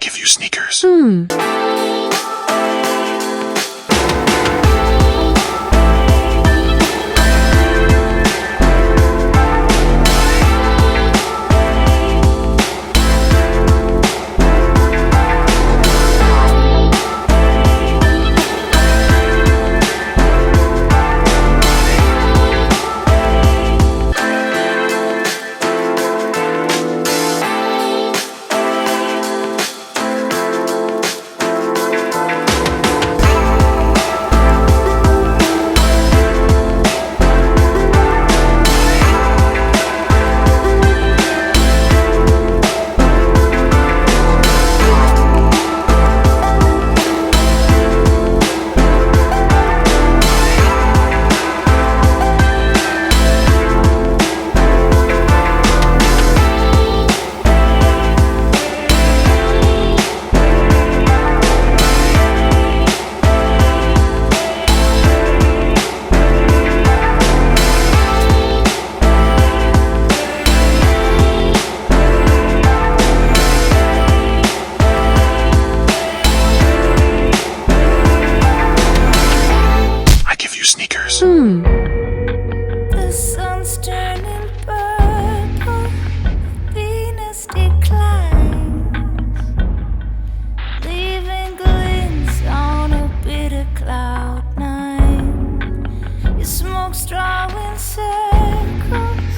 give you sneakers. Sneakers. The sun's turning purple, Venus declines, leaving glints on a bitter cloud nine. You smoke straw in circles,